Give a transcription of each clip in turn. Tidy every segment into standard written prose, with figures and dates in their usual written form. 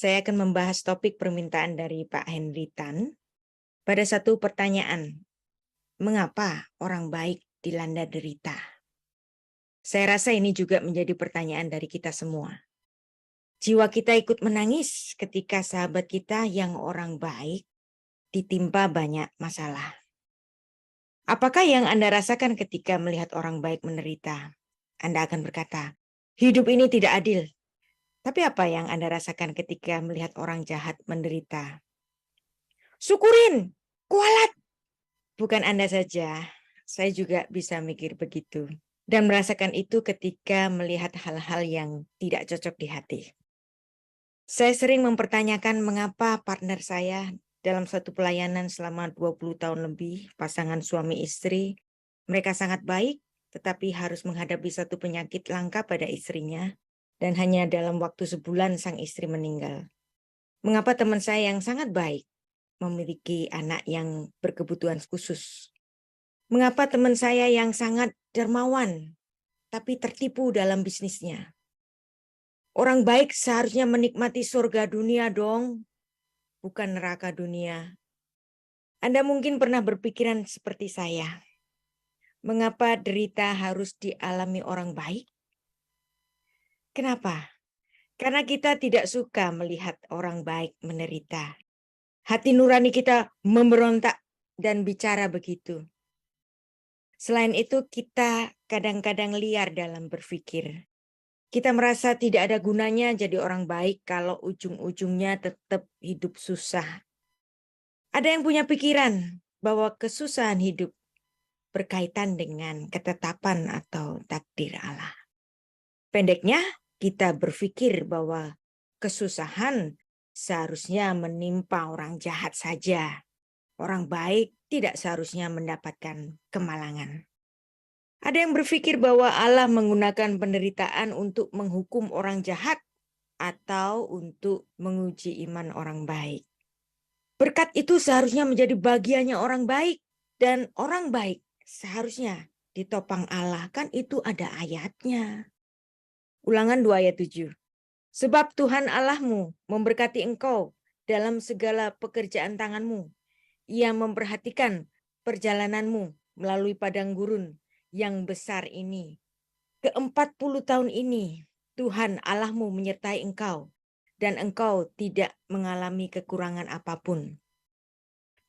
Saya akan membahas topik permintaan dari Pak Henry Tan pada satu pertanyaan, mengapa orang baik dilanda derita? Saya rasa ini juga menjadi pertanyaan dari kita semua. Jiwa kita ikut menangis ketika sahabat kita yang orang baik ditimpa banyak masalah. Apakah yang Anda rasakan ketika melihat orang baik menderita? Anda akan berkata, hidup ini tidak adil. Tapi apa yang Anda rasakan ketika melihat orang jahat menderita? Syukurin, kualat. Bukan Anda saja, saya juga bisa mikir begitu. Dan merasakan itu ketika melihat hal-hal yang tidak cocok di hati. Saya sering mempertanyakan mengapa partner saya dalam suatu pelayanan selama 20 tahun lebih, pasangan suami istri, mereka sangat baik, tetapi harus menghadapi satu penyakit langka pada istrinya, dan hanya dalam waktu sebulan sang istri meninggal. Mengapa teman saya yang sangat baik memiliki anak yang berkebutuhan khusus? Mengapa teman saya yang sangat dermawan tapi tertipu dalam bisnisnya? Orang baik seharusnya menikmati surga dunia dong, bukan neraka dunia. Anda mungkin pernah berpikiran seperti saya. Mengapa derita harus dialami orang baik? Kenapa? Karena kita tidak suka melihat orang baik menderita. Hati nurani kita memberontak dan bicara begitu. Selain itu, kita kadang-kadang liar dalam berpikir. Kita merasa tidak ada gunanya jadi orang baik kalau ujung-ujungnya tetap hidup susah. Ada yang punya pikiran bahwa kesusahan hidup berkaitan dengan ketetapan atau takdir Allah. Pendeknya, kita berpikir bahwa kesusahan seharusnya menimpa orang jahat saja. Orang baik tidak seharusnya mendapatkan kemalangan. Ada yang berpikir bahwa Allah menggunakan penderitaan untuk menghukum orang jahat atau untuk menguji iman orang baik. Berkat itu seharusnya menjadi bagiannya orang baik, dan orang baik seharusnya ditopang Allah. Kan itu ada ayatnya. Ulangan 2 ayat 7. Sebab Tuhan Allahmu memberkati engkau dalam segala pekerjaan tanganmu. Ia memperhatikan perjalananmu melalui padang gurun yang besar ini. Ke-40 tahun ini Tuhan Allahmu menyertai engkau dan engkau tidak mengalami kekurangan apapun.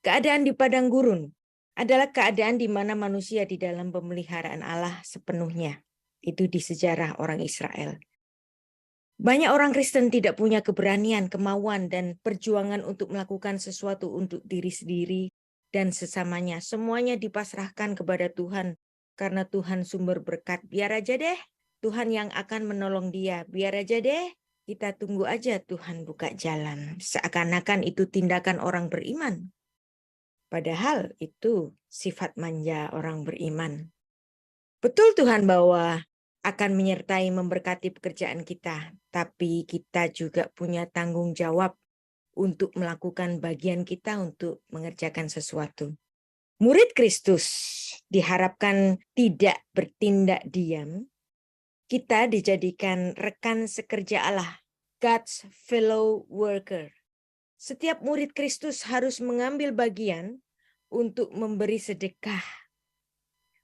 Keadaan di padang gurun adalah keadaan di mana manusia di dalam pemeliharaan Allah sepenuhnya. Itu di sejarah orang Israel. Banyak orang Kristen tidak punya keberanian, kemauan, dan perjuangan untuk melakukan sesuatu untuk diri sendiri dan sesamanya. Semuanya dipasrahkan kepada Tuhan karena Tuhan sumber berkat. Biar aja deh Tuhan yang akan menolong dia. Biar aja deh kita tunggu aja Tuhan buka jalan. Seakan-akan itu tindakan orang beriman. Padahal itu sifat manja orang beriman. Betul Tuhan bahwa akan menyertai memberkati pekerjaan kita, tapi kita juga punya tanggung jawab untuk melakukan bagian kita untuk mengerjakan sesuatu. Murid Kristus diharapkan tidak bertindak diam. Kita dijadikan rekan sekerja Allah, God's fellow worker. Setiap murid Kristus harus mengambil bagian untuk memberi sedekah,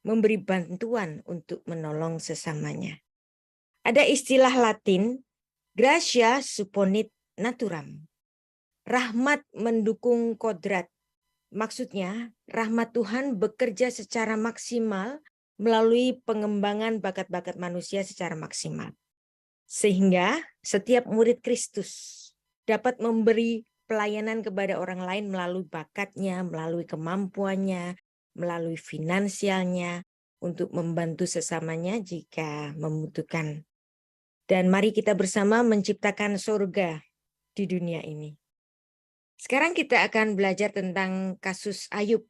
memberi bantuan untuk menolong sesamanya. Ada istilah Latin, gratia supponit naturam. Rahmat mendukung kodrat. Maksudnya, rahmat Tuhan bekerja secara maksimal melalui pengembangan bakat-bakat manusia secara maksimal. Sehingga setiap murid Kristus dapat memberi pelayanan kepada orang lain melalui bakatnya, melalui kemampuannya, melalui finansialnya, untuk membantu sesamanya jika membutuhkan. Dan mari kita bersama menciptakan surga di dunia ini. Sekarang kita akan belajar tentang kasus Ayub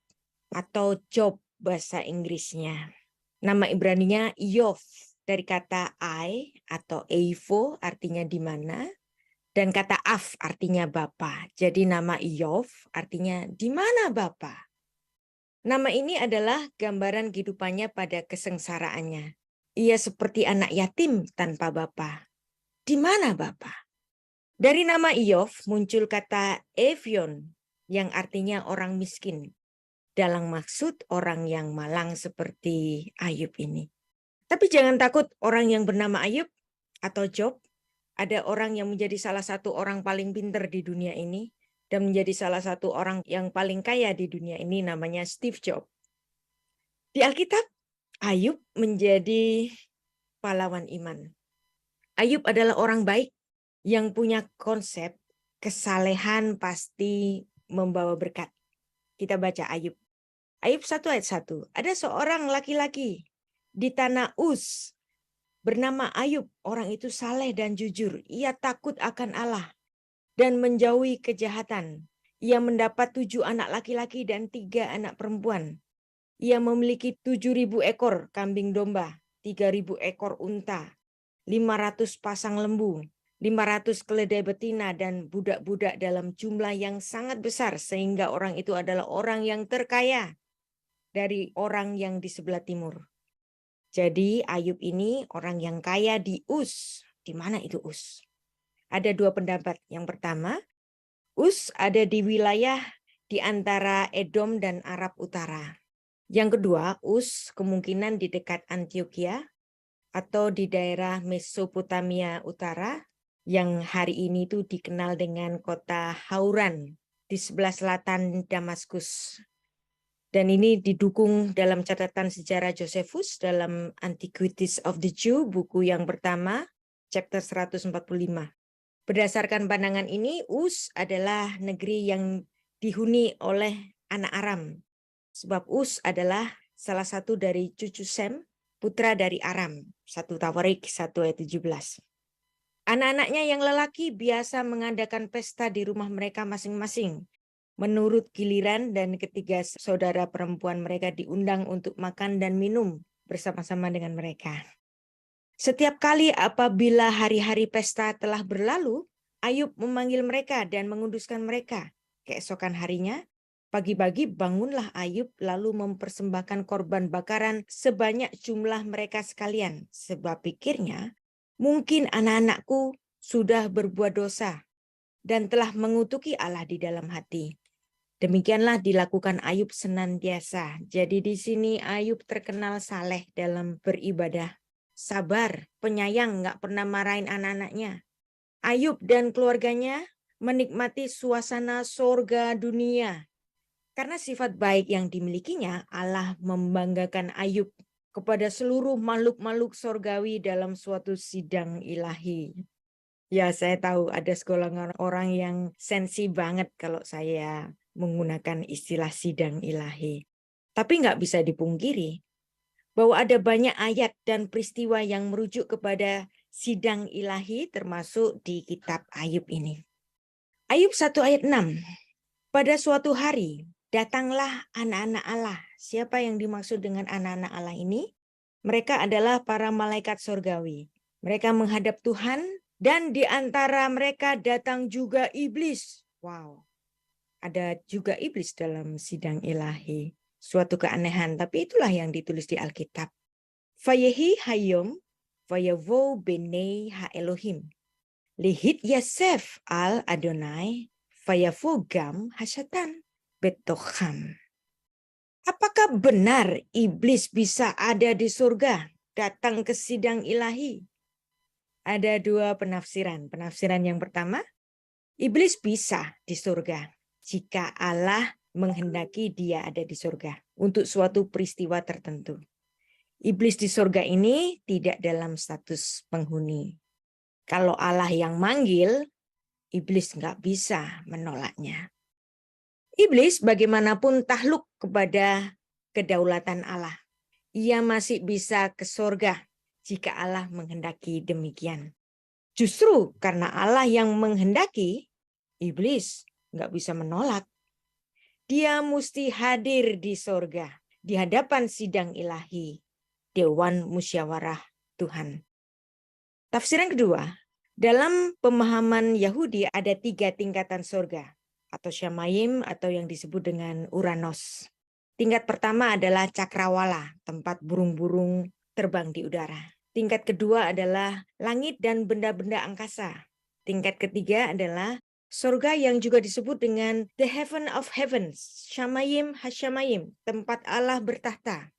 atau Job bahasa Inggrisnya. Nama Ibraninya Iyov, dari kata I atau Eifo artinya di mana, dan kata Af artinya Bapa. Jadi nama Iyov artinya di mana Bapa. Nama ini adalah gambaran kehidupannya pada kesengsaraannya. Ia seperti anak yatim tanpa bapa. Di mana bapa? Dari nama Iov muncul kata Evion yang artinya orang miskin. Dalam maksud orang yang malang seperti Ayub ini. Tapi jangan takut orang yang bernama Ayub atau Job. Ada orang yang menjadi salah satu orang paling pintar di dunia ini. Dan menjadi salah satu orang yang paling kaya di dunia ini, namanya Steve Jobs. Di Alkitab, Ayub menjadi pahlawan iman. Ayub adalah orang baik yang punya konsep kesalehan pasti membawa berkat. Kita baca Ayub. Ayub 1 ayat 1. Ada seorang laki-laki di tanah Uz bernama Ayub. Orang itu saleh dan jujur. Ia takut akan Allah dan menjauhi kejahatan. Ia mendapat 7 anak laki-laki dan 3 anak perempuan. Ia memiliki 7.000 ekor kambing domba, 3.000 ekor unta, 500 pasang lembu, 500 keledai betina, dan budak-budak dalam jumlah yang sangat besar, sehingga orang itu adalah orang yang terkaya dari orang yang di sebelah timur. Jadi Ayub ini orang yang kaya di Uz. Di mana itu Uz? Ada 2 pendapat. Yang pertama, Uz ada di wilayah di antara Edom dan Arab Utara. Yang kedua, Uz kemungkinan di dekat Antioquia atau di daerah Mesopotamia Utara yang hari ini itu dikenal dengan kota Hauran di sebelah selatan Damaskus. Dan ini didukung dalam catatan sejarah Josephus dalam Antiquities of the Jew, buku yang pertama, chapter 145. Berdasarkan pandangan ini, Uz adalah negeri yang dihuni oleh anak Aram. Sebab Uz adalah salah satu dari cucu Sem, putra dari Aram. 1 Tawarik 1 ayat 17. Anak-anaknya yang lelaki biasa mengadakan pesta di rumah mereka masing-masing. Menurut giliran, dan ketiga saudara perempuan mereka diundang untuk makan dan minum bersama-sama dengan mereka. Setiap kali apabila hari-hari pesta telah berlalu, Ayub memanggil mereka dan menguduskan mereka. Keesokan harinya, pagi-pagi bangunlah Ayub lalu mempersembahkan korban bakaran sebanyak jumlah mereka sekalian. Sebab pikirnya, mungkin anak-anakku sudah berbuat dosa dan telah mengutuki Allah di dalam hati. Demikianlah dilakukan Ayub senantiasa. Jadi di sini Ayub terkenal saleh dalam beribadah. Sabar, penyayang, nggak pernah marahin anak-anaknya. Ayub dan keluarganya menikmati suasana sorga dunia. Karena sifat baik yang dimilikinya, Allah membanggakan Ayub kepada seluruh makhluk-makhluk sorgawi dalam suatu sidang ilahi. Ya, saya tahu ada segolongan orang yang sensi banget kalau saya menggunakan istilah sidang ilahi. Tapi nggak bisa dipungkiri bahwa ada banyak ayat dan peristiwa yang merujuk kepada sidang ilahi termasuk di kitab Ayub ini. Ayub 1 ayat 6. Pada suatu hari datanglah anak-anak Allah. Siapa yang dimaksud dengan anak-anak Allah ini? Mereka adalah para malaikat surgawi. Mereka menghadap Tuhan dan di antara mereka datang juga iblis. Wow, ada juga iblis dalam sidang ilahi. Suatu keanehan, tapi itulah yang ditulis di Alkitab. Vayehi hayom, vayavo benei ha Elohim. Lihit Yasef al Adonai, vayavo gam hasyatan betokham. Apakah benar iblis bisa ada di surga, datang ke sidang ilahi? Ada 2 penafsiran. Penafsiran yang pertama, iblis bisa di surga jika Allah menghendaki dia ada di surga untuk suatu peristiwa tertentu. Iblis di surga ini tidak dalam status penghuni. Kalau Allah yang manggil, iblis nggak bisa menolaknya. Iblis bagaimanapun takluk kepada kedaulatan Allah. Ia masih bisa ke surga jika Allah menghendaki demikian. Justru karena Allah yang menghendaki, iblis nggak bisa menolak. Dia mesti hadir di surga, di hadapan sidang ilahi, Dewan Musyawarah Tuhan. Tafsiran kedua, dalam pemahaman Yahudi ada 3 tingkatan surga, atau Shamayim atau yang disebut dengan Uranos. Tingkat pertama adalah Cakrawala, tempat burung-burung terbang di udara. Tingkat kedua adalah langit dan benda-benda angkasa. Tingkat ketiga adalah surga yang juga disebut dengan the heaven of heavens, Shamayim Hashamayim, tempat Allah bertahta.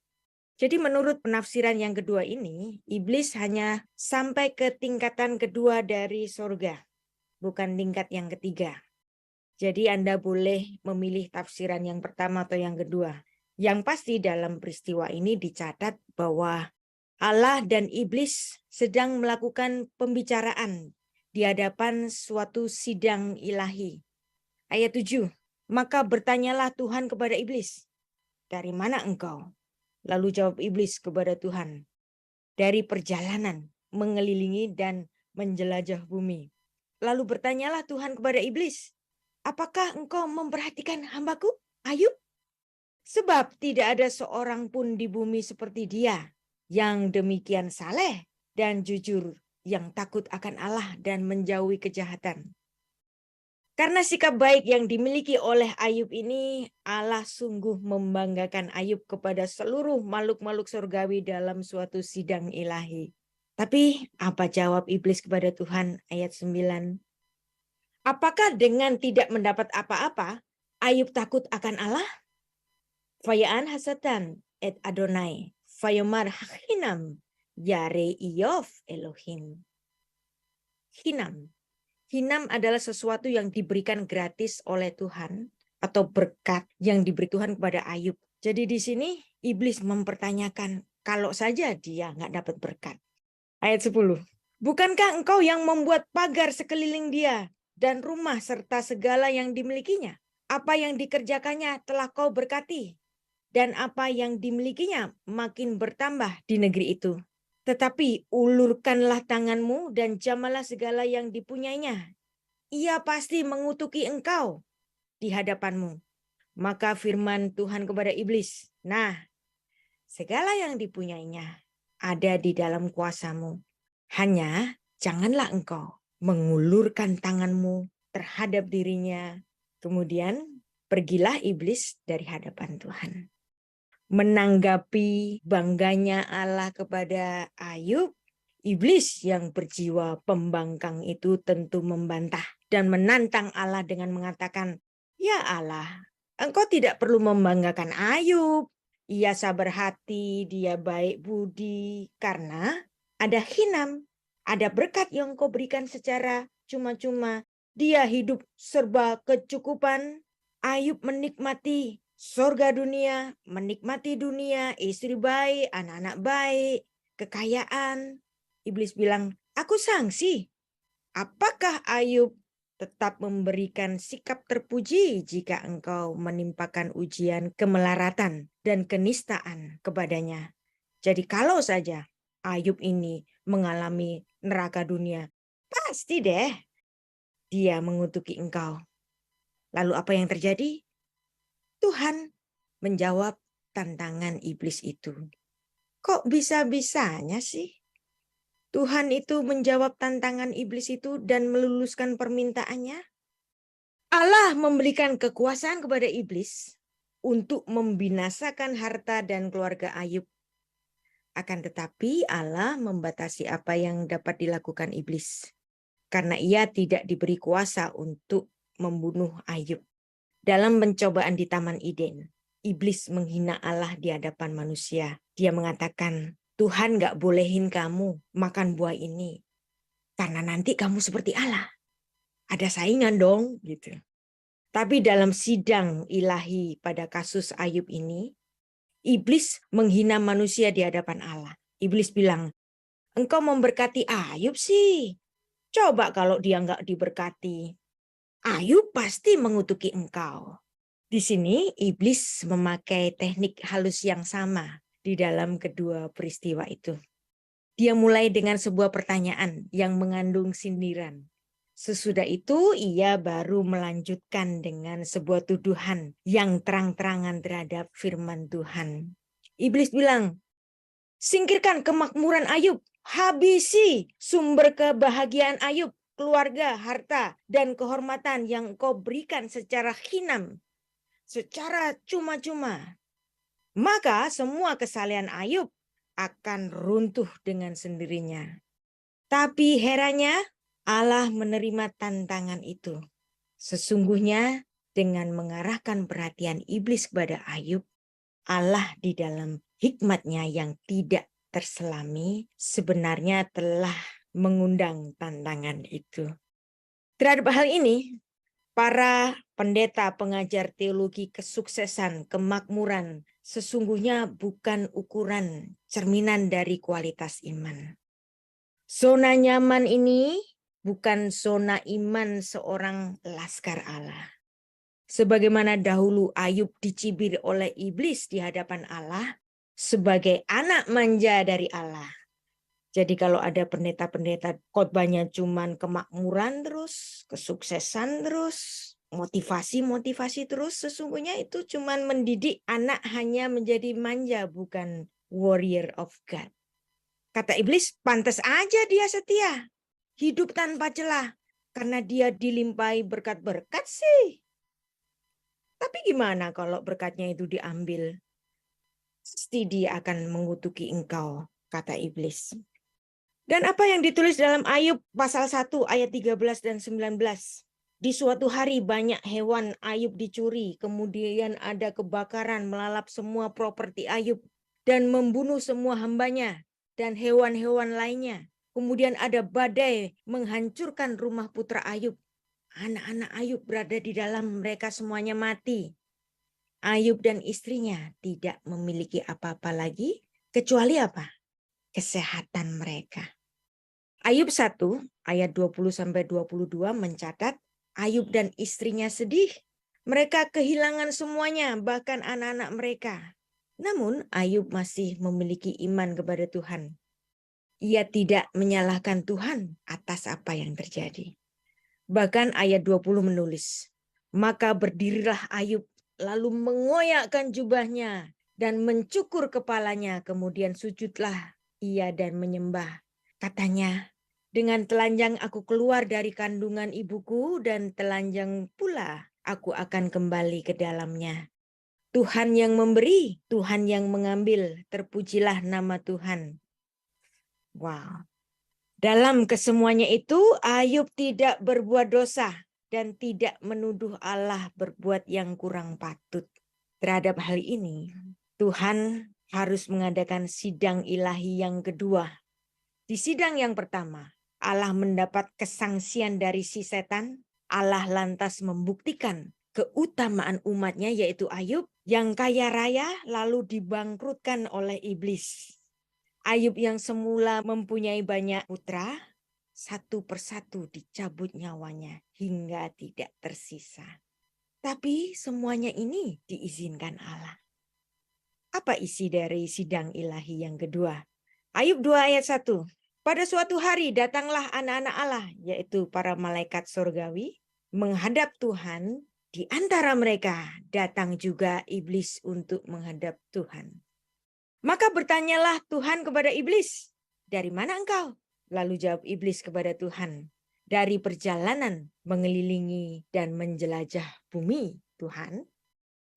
Jadi menurut penafsiran yang kedua ini, iblis hanya sampai ke tingkatan kedua dari surga, bukan tingkat yang ketiga. Jadi Anda boleh memilih tafsiran yang pertama atau yang kedua. Yang pasti dalam peristiwa ini dicatat bahwa Allah dan iblis sedang melakukan pembicaraan di hadapan suatu sidang ilahi. Ayat 7, maka bertanyalah Tuhan kepada iblis, dari mana engkau? Lalu jawab iblis kepada Tuhan, dari perjalanan mengelilingi dan menjelajah bumi. Lalu bertanyalah Tuhan kepada iblis, apakah engkau memperhatikan hambaku, Ayub? Sebab tidak ada seorang pun di bumi seperti dia, yang demikian saleh dan jujur, yang takut akan Allah dan menjauhi kejahatan. Karena sikap baik yang dimiliki oleh Ayub ini, Allah sungguh membanggakan Ayub kepada seluruh makhluk-makhluk surgawi dalam suatu sidang ilahi. Tapi apa jawab iblis kepada Tuhan? Ayat 9. Apakah dengan tidak mendapat apa-apa, Ayub takut akan Allah? Fayaan hasatan et Adonai, fayomar hinam, yare Iyov Elohim. Hinam. Hinam adalah sesuatu yang diberikan gratis oleh Tuhan atau berkat yang diberi Tuhan kepada Ayub. Jadi di sini iblis mempertanyakan kalau saja dia nggak dapat berkat. Ayat 10. Bukankah engkau yang membuat pagar sekeliling dia dan rumah serta segala yang dimilikinya? Apa yang dikerjakannya telah kau berkati, dan apa yang dimilikinya makin bertambah di negeri itu. Tetapi ulurkanlah tanganmu dan jamalah segala yang dipunyainya. Ia pasti mengutuki engkau di hadapanmu. Maka firman Tuhan kepada iblis, nah, segala yang dipunyainya ada di dalam kuasamu. Hanya janganlah engkau mengulurkan tanganmu terhadap dirinya. Kemudian pergilah iblis dari hadapan Tuhan. Menanggapi bangganya Allah kepada Ayub, iblis yang berjiwa pembangkang itu tentu membantah dan menantang Allah dengan mengatakan, ya Allah, engkau tidak perlu membanggakan Ayub. Ia sabar hati, dia baik budi, karena ada Hinam, ada berkat yang kau berikan secara cuma-cuma. Dia hidup serba kecukupan. Ayub menikmati surga dunia, menikmati dunia, istri baik, anak-anak baik, kekayaan. Iblis bilang, aku sangsi. Apakah Ayub tetap memberikan sikap terpuji jika engkau menimpakan ujian kemelaratan dan kenistaan kepadanya? Jadi kalau saja Ayub ini mengalami neraka dunia, pasti deh dia mengutuki engkau. Lalu apa yang terjadi? Tuhan menjawab tantangan iblis itu. Kok bisa-bisanya sih Tuhan itu menjawab tantangan iblis itu dan meluluskan permintaannya? Allah memberikan kekuasaan kepada iblis untuk membinasakan harta dan keluarga Ayub. Akan tetapi Allah membatasi apa yang dapat dilakukan iblis, karena ia tidak diberi kuasa untuk membunuh Ayub. Dalam pencobaan di Taman Eden, iblis menghina Allah di hadapan manusia. Dia mengatakan, Tuhan gak bolehin kamu makan buah ini, karena nanti kamu seperti Allah. Ada saingan dong, gitu. Tapi dalam sidang ilahi pada kasus Ayub ini, iblis menghina manusia di hadapan Allah. Iblis bilang, engkau memberkati Ayub sih. Coba kalau dia gak diberkati, Ayub pasti mengutuki engkau. Di sini iblis memakai teknik halus yang sama di dalam kedua peristiwa itu. Dia mulai dengan sebuah pertanyaan yang mengandung sindiran. Sesudah itu ia baru melanjutkan dengan sebuah tuduhan yang terang-terangan terhadap firman Tuhan. Iblis bilang, singkirkan kemakmuran Ayub, habisi sumber kebahagiaan Ayub, keluarga, harta, dan kehormatan yang kau berikan secara hinam, secara cuma-cuma. Maka semua kesalehan Ayub akan runtuh dengan sendirinya. Tapi herannya, Allah menerima tantangan itu. Sesungguhnya dengan mengarahkan perhatian iblis kepada Ayub, Allah di dalam hikmat-Nya yang tidak terselami sebenarnya telah mengundang tantangan itu. Terhadap hal ini, para pendeta pengajar teologi kesuksesan, kemakmuran, sesungguhnya bukan ukuran cerminan dari kualitas iman. Zona nyaman ini bukan zona iman seorang laskar Allah. Sebagaimana dahulu Ayub dicibir oleh iblis di hadapan Allah sebagai anak manja dari Allah. Jadi kalau ada pendeta-pendeta khotbahnya cuman kemakmuran terus, kesuksesan terus, motivasi terus, sesungguhnya itu cuman mendidik anak hanya menjadi manja, bukan warrior of God. Kata iblis, pantas aja dia setia, hidup tanpa celah, karena dia dilimpahi berkat-berkat sih. Tapi gimana kalau berkatnya itu diambil? Pasti dia akan mengutuki engkau, kata iblis. Dan apa yang ditulis dalam Ayub pasal 1 ayat 13 dan 19. Di suatu hari banyak hewan Ayub dicuri, kemudian ada kebakaran melalap semua properti Ayub dan membunuh semua hambanya dan hewan-hewan lainnya. Kemudian ada badai menghancurkan rumah putra Ayub. Anak-anak Ayub berada di dalam, mereka semuanya mati. Ayub dan istrinya tidak memiliki apa-apa lagi kecuali apa? Kesehatan mereka. Ayub 1 ayat 20-22 mencatat Ayub dan istrinya sedih. Mereka kehilangan semuanya, bahkan anak-anak mereka. Namun Ayub masih memiliki iman kepada Tuhan. Ia tidak menyalahkan Tuhan atas apa yang terjadi. Bahkan ayat 20 menulis, maka berdirilah Ayub lalu mengoyakkan jubahnya dan mencukur kepalanya, kemudian sujudlah ia dan menyembah. Katanya, dengan telanjang aku keluar dari kandungan ibuku dan telanjang pula aku akan kembali ke dalamnya. Tuhan yang memberi, Tuhan yang mengambil, terpujilah nama Tuhan. Wow. Dalam kesemuanya itu Ayub tidak berbuat dosa dan tidak menuduh Allah berbuat yang kurang patut. Terhadap hal ini, Tuhan harus mengadakan sidang ilahi yang kedua. Di sidang yang pertama, Allah mendapat kesangsian dari si setan. Allah lantas membuktikan keutamaan umatnya yaitu Ayub yang kaya raya lalu dibangkrutkan oleh iblis. Ayub yang semula mempunyai banyak putra, satu persatu dicabut nyawanya hingga tidak tersisa. Tapi semuanya ini diizinkan Allah. Apa isi dari sidang ilahi yang kedua? Ayub 2 ayat 1. Pada suatu hari datanglah anak-anak Allah, yaitu para malaikat surgawi, menghadap Tuhan. Di antara mereka datang juga iblis untuk menghadap Tuhan. Maka bertanyalah Tuhan kepada iblis, dari mana engkau? Lalu jawab iblis kepada Tuhan, dari perjalanan mengelilingi dan menjelajah bumi, Tuhan.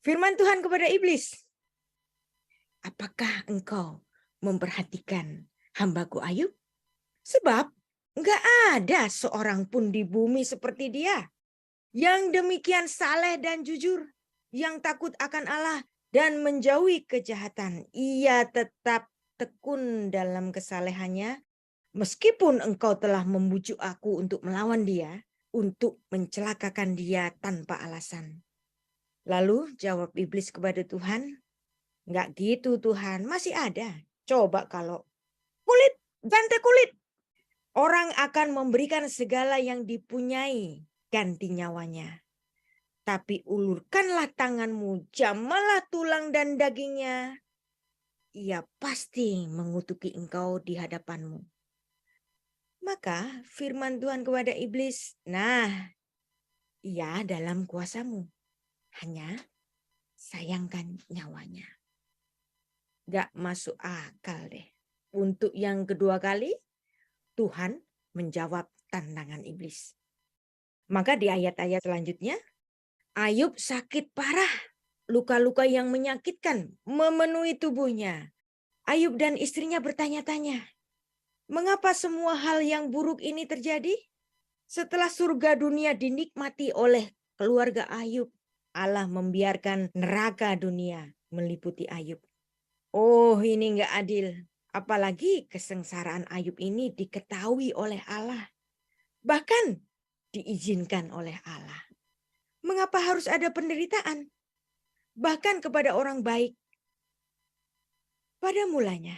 Firman Tuhan kepada iblis, apakah engkau memperhatikan hambaku Ayub? Sebab enggak ada seorang pun di bumi seperti dia, yang demikian saleh dan jujur, yang takut akan Allah dan menjauhi kejahatan. Ia tetap tekun dalam kesalehannya, meskipun engkau telah membujuk aku untuk melawan dia, untuk mencelakakan dia tanpa alasan. Lalu jawab iblis kepada Tuhan, enggak gitu Tuhan, masih ada. Coba kalau kulit, ganti kulit. Orang akan memberikan segala yang dipunyai ganti nyawanya. Tapi ulurkanlah tanganmu, jamalah tulang dan dagingnya. Ia pasti mengutuki engkau di hadapanmu. Maka firman Tuhan kepada iblis, nah, ia dalam kuasamu. Hanya sayangkan nyawanya. Gak masuk akal deh. Untuk yang kedua kali, Tuhan menjawab tantangan iblis. Maka di ayat-ayat selanjutnya, Ayub sakit parah. Luka-luka yang menyakitkan memenuhi tubuhnya. Ayub dan istrinya bertanya-tanya, mengapa semua hal yang buruk ini terjadi? Setelah surga dunia dinikmati oleh keluarga Ayub, Allah membiarkan neraka dunia meliputi Ayub. Oh, ini enggak adil. Apalagi kesengsaraan Ayub ini diketahui oleh Allah. Bahkan diizinkan oleh Allah. Mengapa harus ada penderitaan? Bahkan kepada orang baik. Pada mulanya,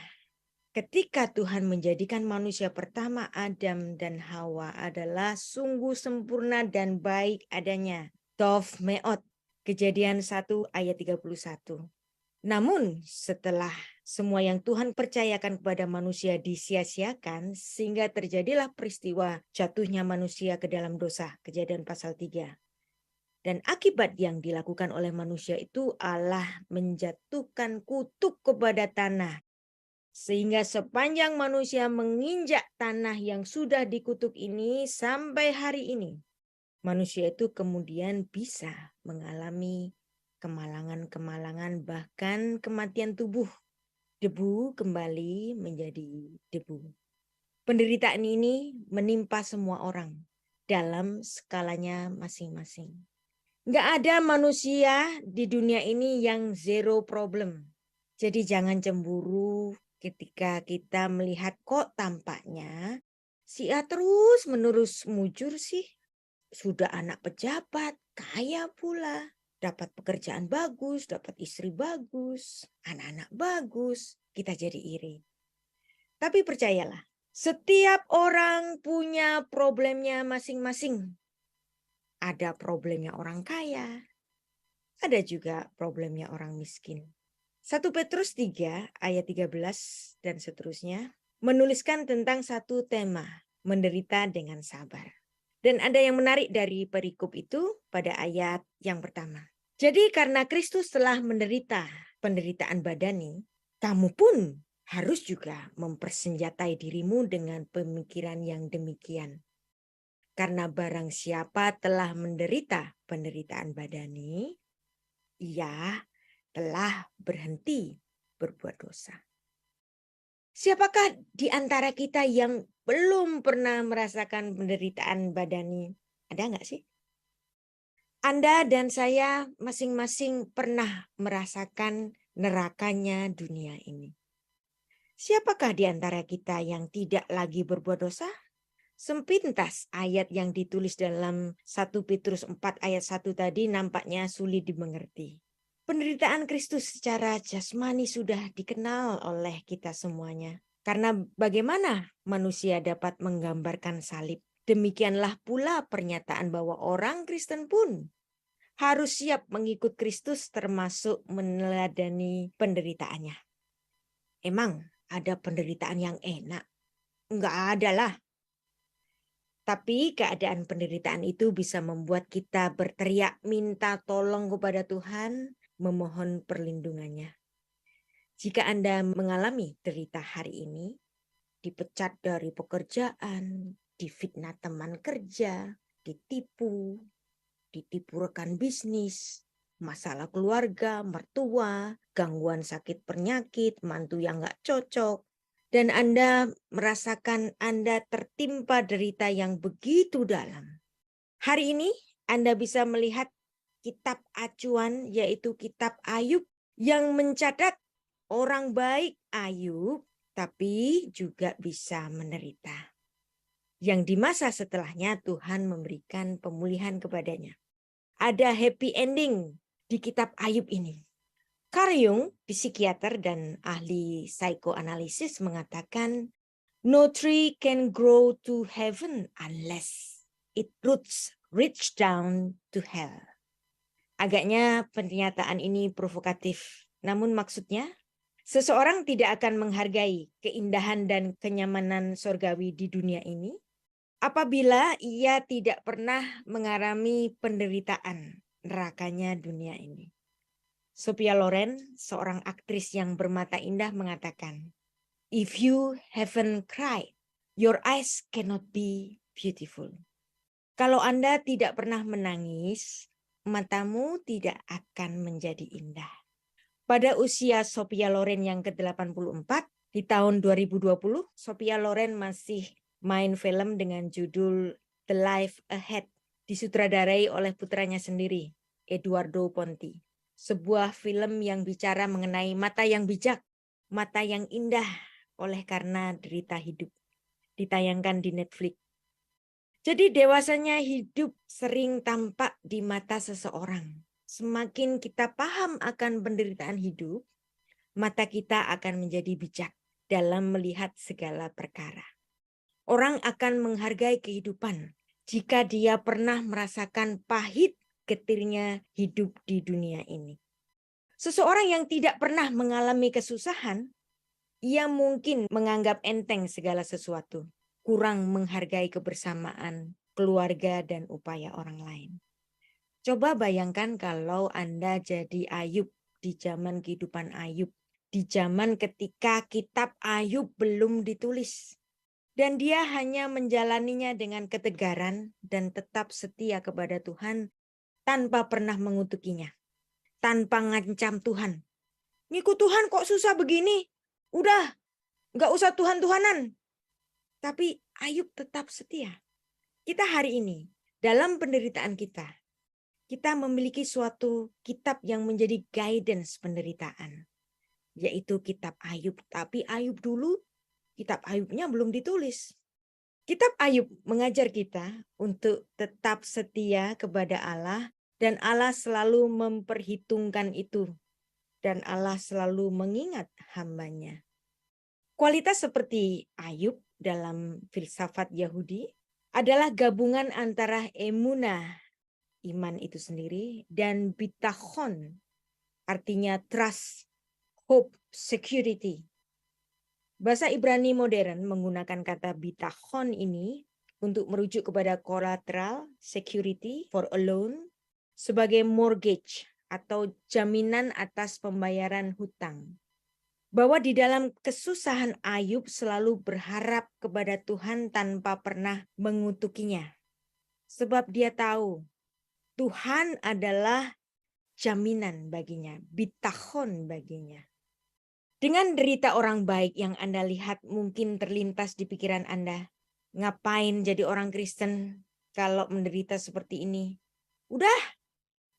ketika Tuhan menjadikan manusia pertama Adam dan Hawa adalah sungguh sempurna dan baik adanya. Tov Meot, Kejadian 1 ayat 31. Namun setelah semua yang Tuhan percayakan kepada manusia disia-siakan, sehingga terjadilah peristiwa jatuhnya manusia ke dalam dosa, Kejadian pasal 3. Dan akibat yang dilakukan oleh manusia itu Allah menjatuhkan kutuk kepada tanah. Sehingga sepanjang manusia menginjak tanah yang sudah dikutuk ini sampai hari ini, manusia itu kemudian bisa mengalami kemalangan-kemalangan, bahkan kematian tubuh. Debu kembali menjadi debu. Penderitaan ini menimpa semua orang dalam skalanya masing-masing. Nggak ada manusia di dunia ini yang zero problem. Jadi jangan cemburu ketika kita melihat kok tampaknya si A terus menerus mujur sih. Sudah anak pejabat, kaya pula. Dapat pekerjaan bagus, dapat istri bagus, anak-anak bagus. Kita jadi iri. Tapi percayalah, setiap orang punya problemnya masing-masing. Ada problemnya orang kaya, ada juga problemnya orang miskin. 1 Petrus 3 ayat 13 dan seterusnya menuliskan tentang satu tema, menderita dengan sabar. Dan ada yang menarik dari perikop itu pada ayat yang pertama. Jadi karena Kristus telah menderita penderitaan badani, kamu pun harus juga mempersenjatai dirimu dengan pemikiran yang demikian. Karena barang siapa telah menderita penderitaan badani, ia telah berhenti berbuat dosa. Siapakah di antara kita yang belum pernah merasakan penderitaan badani? Ada nggak sih? Anda dan saya masing-masing pernah merasakan nerakanya dunia ini. Siapakah di antara kita yang tidak lagi berbuat dosa? Sepintas ayat yang ditulis dalam 1 Petrus 4 ayat 1 tadi nampaknya sulit dimengerti. Penderitaan Kristus secara jasmani sudah dikenal oleh kita semuanya. Karena bagaimana manusia dapat menggambarkan salib? Demikianlah pula pernyataan bahwa orang Kristen pun harus siap mengikut Kristus termasuk meneladani penderitaannya. Emang ada penderitaan yang enak? Enggak ada lah. Tapi keadaan penderitaan itu bisa membuat kita berteriak minta tolong kepada Tuhan, memohon perlindungannya. Jika Anda mengalami derita hari ini, dipecat dari pekerjaan, difitnah teman kerja, ditipu rekan bisnis, masalah keluarga, mertua, gangguan sakit penyakit, mantu yang nggak cocok, dan Anda merasakan Anda tertimpa derita yang begitu dalam. Hari ini Anda bisa melihat kitab acuan, yaitu kitab Ayub, yang mencatat orang baik Ayub, tapi juga bisa menderita. Yang di masa setelahnya Tuhan memberikan pemulihan kepadanya. Ada happy ending di kitab Ayub ini. Carl Jung, psikiater dan ahli psikoanalisis mengatakan, no tree can grow to heaven unless its roots reach down to hell. Agaknya pernyataan ini provokatif, namun maksudnya seseorang tidak akan menghargai keindahan dan kenyamanan surgawi di dunia ini apabila ia tidak pernah mengalami penderitaan nerakanya dunia ini. Sophia Loren, seorang aktris yang bermata indah mengatakan, if you haven't cried, your eyes cannot be beautiful. Kalau Anda tidak pernah menangis, matamu tidak akan menjadi indah. Pada usia Sophia Loren yang ke-84, di tahun 2020, Sophia Loren masih main film dengan judul The Life Ahead, disutradarai oleh putranya sendiri, Eduardo Ponti. Sebuah film yang bicara mengenai mata yang bijak, mata yang indah oleh karena derita hidup. Ditayangkan di Netflix. Jadi dewasanya hidup sering tampak di mata seseorang. Semakin kita paham akan penderitaan hidup, mata kita akan menjadi bijak dalam melihat segala perkara. Orang akan menghargai kehidupan jika dia pernah merasakan pahit getirnya hidup di dunia ini. Seseorang yang tidak pernah mengalami kesusahan, ia mungkin menganggap enteng segala sesuatu, kurang menghargai kebersamaan, keluarga, dan upaya orang lain. Coba bayangkan kalau Anda jadi Ayub di zaman kehidupan Ayub, di zaman ketika kitab Ayub belum ditulis. Dan dia hanya menjalaninya dengan ketegaran dan tetap setia kepada Tuhan tanpa pernah mengutukinya, tanpa ngancam Tuhan. Niku Tuhan kok susah begini? Udah, nggak usah Tuhan-Tuhanan. Tapi Ayub tetap setia. Kita hari ini, dalam penderitaan kita memiliki suatu kitab yang menjadi guidance penderitaan. Yaitu kitab Ayub. Tapi Ayub dulu, kitab Ayubnya belum ditulis. Kitab Ayub mengajar kita untuk tetap setia kepada Allah dan Allah selalu memperhitungkan itu. Dan Allah selalu mengingat hambanya. Kualitas seperti Ayub dalam filsafat Yahudi adalah gabungan antara emunah, iman itu sendiri, dan bitachon, artinya trust, hope, security. Bahasa Ibrani modern menggunakan kata bitachon ini untuk merujuk kepada collateral security for a loan sebagai mortgage atau jaminan atas pembayaran hutang. Bahwa di dalam kesusahan Ayub selalu berharap kepada Tuhan tanpa pernah mengutukinya. Sebab dia tahu Tuhan adalah jaminan baginya, bitachon baginya. Dengan derita orang baik yang Anda lihat mungkin terlintas di pikiran Anda. Ngapain jadi orang Kristen kalau menderita seperti ini? Udah,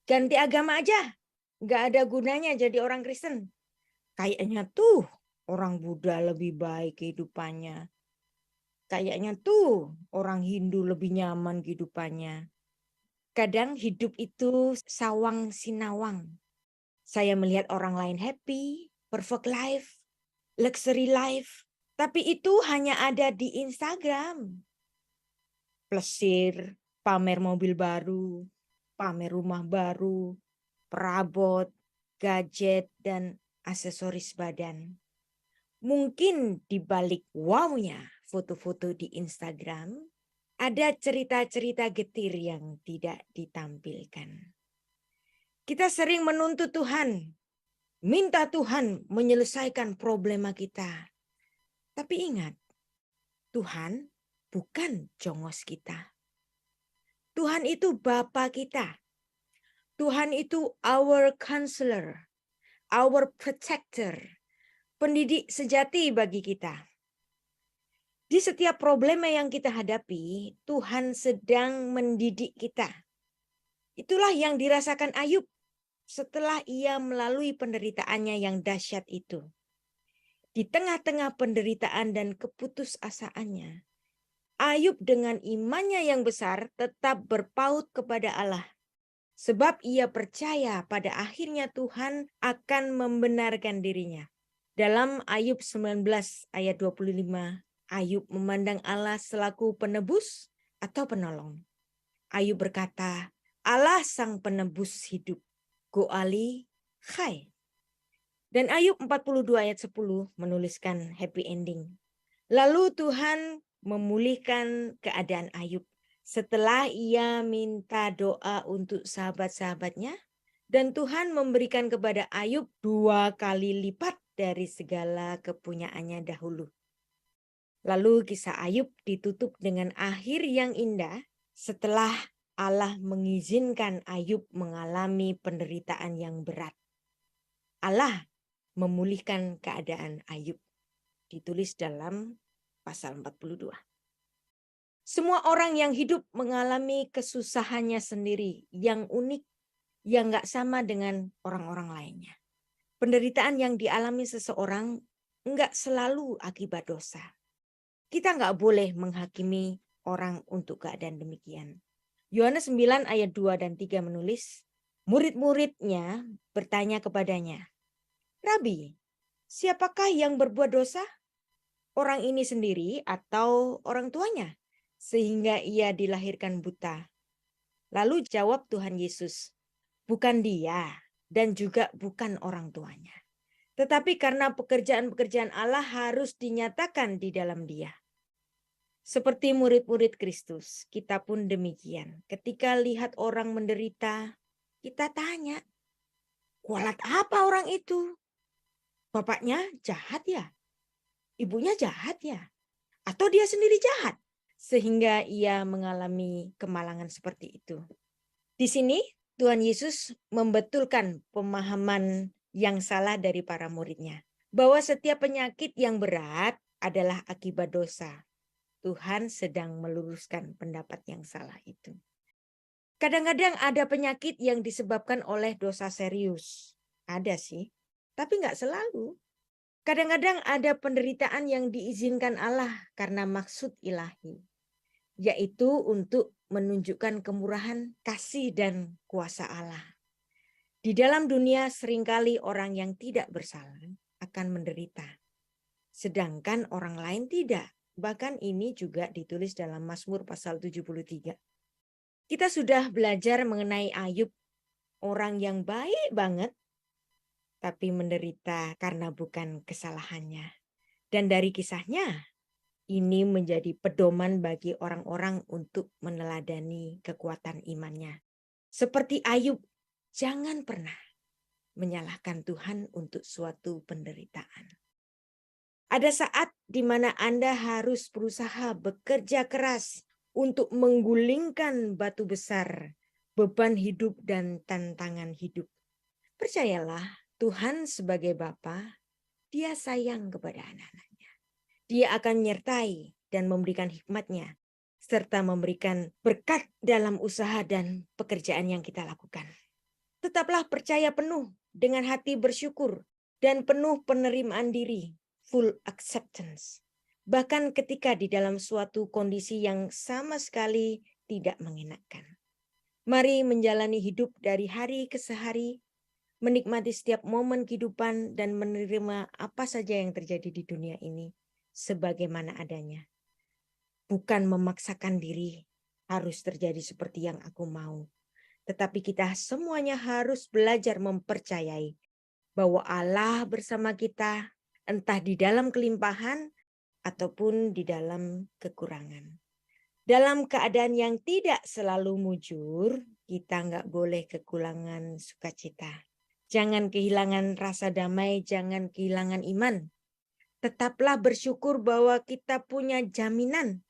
ganti agama aja. Nggak ada gunanya jadi orang Kristen. Kayaknya tuh orang Buddha lebih baik kehidupannya. Kayaknya tuh orang Hindu lebih nyaman kehidupannya. Kadang hidup itu sawang sinawang. Saya melihat orang lain happy, perfect life, luxury life. Tapi itu hanya ada di Instagram. Plesir, pamer mobil baru, pamer rumah baru, perabot, gadget, dan aksesoris badan. Mungkin di balik wow-nya foto-foto di Instagram, ada cerita-cerita getir yang tidak ditampilkan. Kita sering menuntut Tuhan, minta Tuhan menyelesaikan problema kita. Tapi ingat, Tuhan bukan jongos kita. Tuhan itu Bapa kita. Tuhan itu our counselor, our protector, pendidik sejati bagi kita. Di setiap problema yang kita hadapi, Tuhan sedang mendidik kita. Itulah yang dirasakan Ayub setelah ia melalui penderitaannya yang dahsyat itu. Di tengah-tengah penderitaan dan keputusasaannya, Ayub dengan imannya yang besar tetap berpaut kepada Allah. Sebab ia percaya pada akhirnya Tuhan akan membenarkan dirinya. Dalam Ayub 19 ayat 25, Ayub memandang Allah selaku penebus atau penolong. Ayub berkata, Allah sang penebus hidup. Go'ali Chai. Dan Ayub 42 ayat 10 menuliskan happy ending. Lalu Tuhan memulihkan keadaan Ayub setelah ia minta doa untuk sahabat-sahabatnya, dan Tuhan memberikan kepada Ayub 2 kali lipat dari segala kepunyaannya dahulu. Lalu kisah Ayub ditutup dengan akhir yang indah setelah Allah mengizinkan Ayub mengalami penderitaan yang berat. Allah memulihkan keadaan Ayub. Ditulis dalam pasal 42. Semua orang yang hidup mengalami kesusahannya sendiri, yang unik, yang nggak sama dengan orang-orang lainnya. Penderitaan yang dialami seseorang nggak selalu akibat dosa. Kita nggak boleh menghakimi orang untuk keadaan demikian. Yohanes 9 ayat 2 dan 3 menulis, murid-muridnya bertanya kepadanya, Rabi, siapakah yang berbuat dosa? Orang ini sendiri atau orang tuanya? Sehingga ia dilahirkan buta. Lalu jawab Tuhan Yesus, bukan dia dan juga bukan orang tuanya. Tetapi karena pekerjaan-pekerjaan Allah harus dinyatakan di dalam dia. Seperti murid-murid Kristus, kita pun demikian. Ketika lihat orang menderita, kita tanya, kualat apa orang itu? Bapaknya jahat ya? Ibunya jahat ya? Atau dia sendiri jahat? Sehingga ia mengalami kemalangan seperti itu. Di sini Tuhan Yesus membetulkan pemahaman yang salah dari para muridnya. Bahwa setiap penyakit yang berat adalah akibat dosa. Tuhan sedang meluruskan pendapat yang salah itu. Kadang-kadang ada penyakit yang disebabkan oleh dosa serius. Ada sih, tapi nggak selalu. Kadang-kadang ada penderitaan yang diizinkan Allah karena maksud ilahi, yaitu untuk menunjukkan kemurahan, kasih, dan kuasa Allah. Di dalam dunia seringkali orang yang tidak bersalah akan menderita, sedangkan orang lain tidak. Bahkan ini juga ditulis dalam Mazmur pasal 73. Kita sudah belajar mengenai Ayub, orang yang baik banget, tapi menderita karena bukan kesalahannya. Dan dari kisahnya, ini menjadi pedoman bagi orang-orang untuk meneladani kekuatan imannya. Seperti Ayub, jangan pernah menyalahkan Tuhan untuk suatu penderitaan. Ada saat di mana Anda harus berusaha bekerja keras untuk menggulingkan batu besar, beban hidup dan tantangan hidup. Percayalah, Tuhan sebagai Bapa, Dia sayang kepada anak-anaknya. Dia akan menyertai dan memberikan hikmat-Nya, serta memberikan berkat dalam usaha dan pekerjaan yang kita lakukan. Tetaplah percaya penuh dengan hati bersyukur dan penuh penerimaan diri, full acceptance. Bahkan ketika di dalam suatu kondisi yang sama sekali tidak mengenakan. Mari menjalani hidup dari hari ke hari, menikmati setiap momen kehidupan dan menerima apa saja yang terjadi di dunia ini sebagaimana adanya. Bukan memaksakan diri harus terjadi seperti yang aku mau. Tetapi kita semuanya harus belajar mempercayai bahwa Allah bersama kita, entah di dalam kelimpahan ataupun di dalam kekurangan. Dalam keadaan yang tidak selalu mujur, kita nggak boleh kekurangan sukacita. Jangan kehilangan rasa damai, jangan kehilangan iman. Tetaplah bersyukur bahwa kita punya jaminan,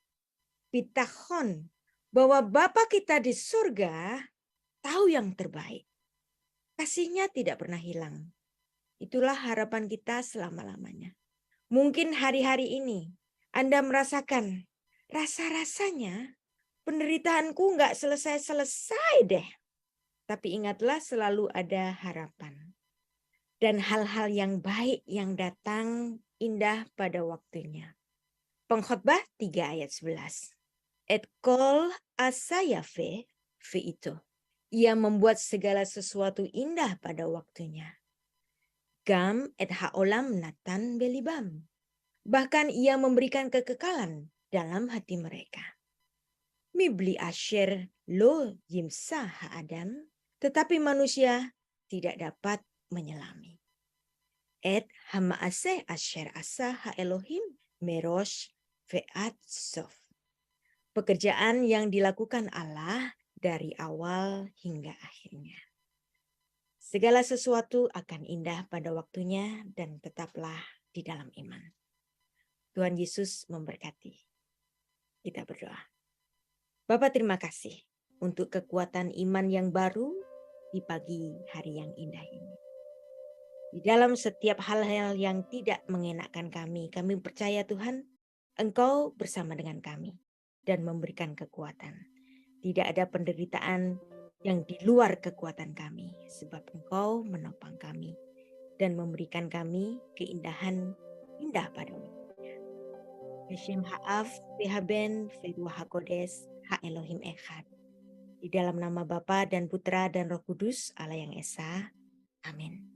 bitachon, bahwa Bapa kita di surga tahu yang terbaik. Kasih-Nya tidak pernah hilang. Itulah harapan kita selama-lamanya. Mungkin hari-hari ini Anda merasakan rasa-rasanya penderitaanku nggak selesai-selesai deh. Tapi ingatlah selalu ada harapan. Dan hal-hal yang baik yang datang indah pada waktunya. Pengkhotbah 3 ayat 11. Et kol asayafe fi itu. Ia membuat segala sesuatu indah pada waktunya. Gam et haolam natan belibam. Bahkan ia memberikan kekekalan dalam hati mereka. Mibli asher lo yimsa ha-adam. Tetapi manusia tidak dapat menyelami. Et hamaaseh asher asa ha-Elohim merosh ve'at sof. Pekerjaan yang dilakukan Allah dari awal hingga akhirnya. Segala sesuatu akan indah pada waktunya dan tetaplah di dalam iman. Tuhan Yesus memberkati. Kita berdoa. Bapa, terima kasih untuk kekuatan iman yang baru di pagi hari yang indah ini. Di dalam setiap hal-hal yang tidak mengenakkan kami percaya Tuhan, Engkau bersama dengan kami. dan memberikan kekuatan. Tidak ada penderitaan yang di luar kekuatan kami, sebab Engkau menopang kami dan memberikan kami keindahan indah padamu. Hashem Ha'af, Behaben, Veruah HaKodes, Ha Elohim Echad. Di dalam nama Bapa dan Putra dan Roh Kudus, Allah yang Esa. Amin.